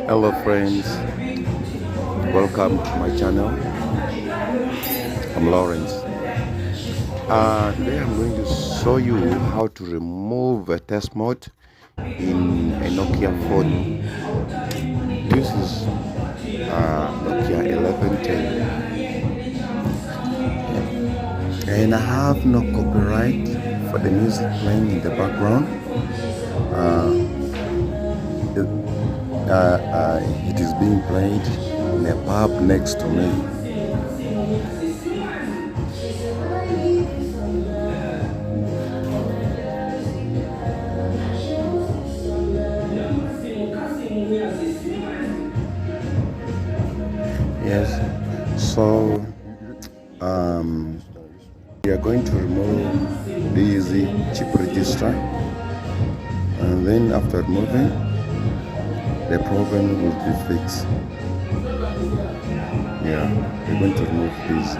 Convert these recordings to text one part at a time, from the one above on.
Hello friends, welcome to my channel. I'm Lawrence. Today I'm going to show you how to remove a test mode in a Nokia phone. This is Nokia 1110, and I have no copyright for the music playing in the background. It is being played in a pub next to me. Yes, so we are going to remove this chip register, and then after removing, the problem will be fixed. Yeah, we're going to remove this.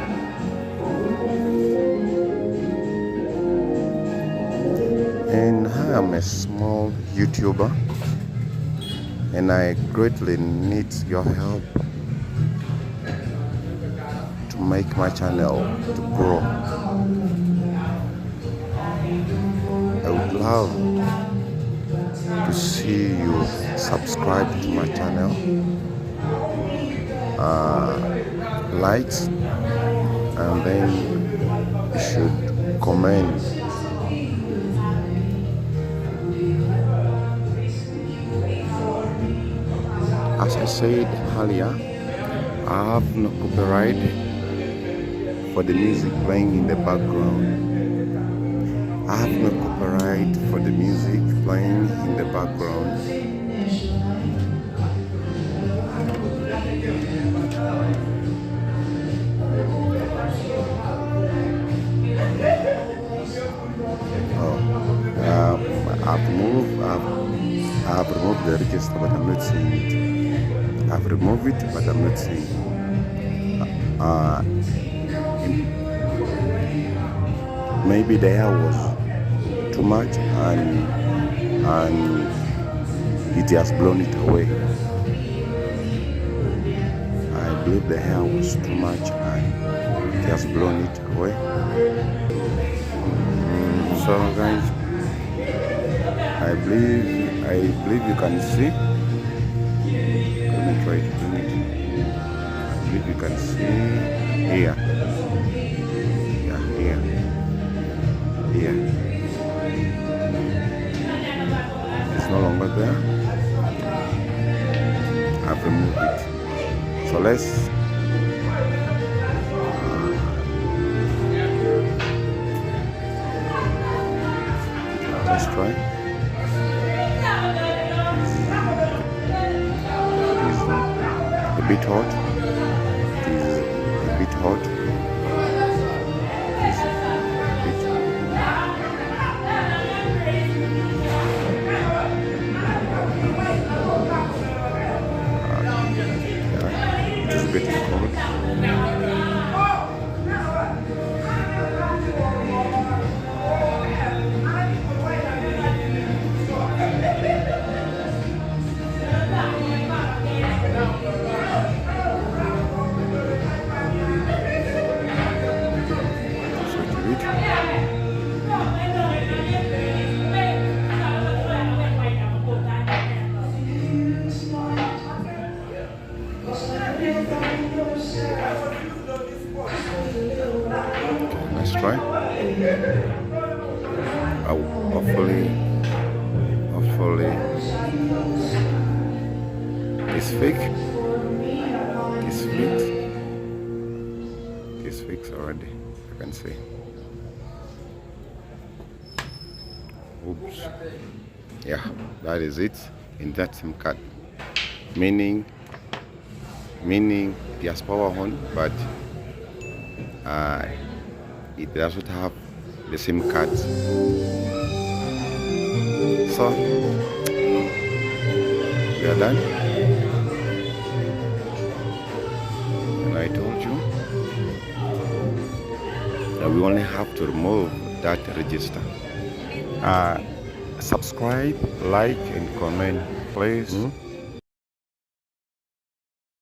And I am a small YouTuber, and I greatly need your help to make my channel to grow. I would love to see you subscribe to my channel, likes, and then you should comment. As I said earlier, I have no copyright for the music playing in the background. I have no copyright for the music playing in the background. I've removed the register, but I'm not seeing it. I've removed it, but I'm not seeing it. Maybe the air was too much, and it has blown it away. I believe the hair was too much, and it has blown it away. So guys, I believe you can see. Let me try to do it. I believe you can see here. Yeah, here. It's no longer there. I've removed it. So let's try. A bit hot. It is a bit hot. It is a bit. It is a bit cold. Let's try. Hopefully it's fake. It's fixed already. I can see. Oops. Yeah, that is it in that SIM card. Meaning it has power on, but it doesn't have the SIM card. So we are done, and I told you that we only have to remove that register. Subscribe, like, and comment, please.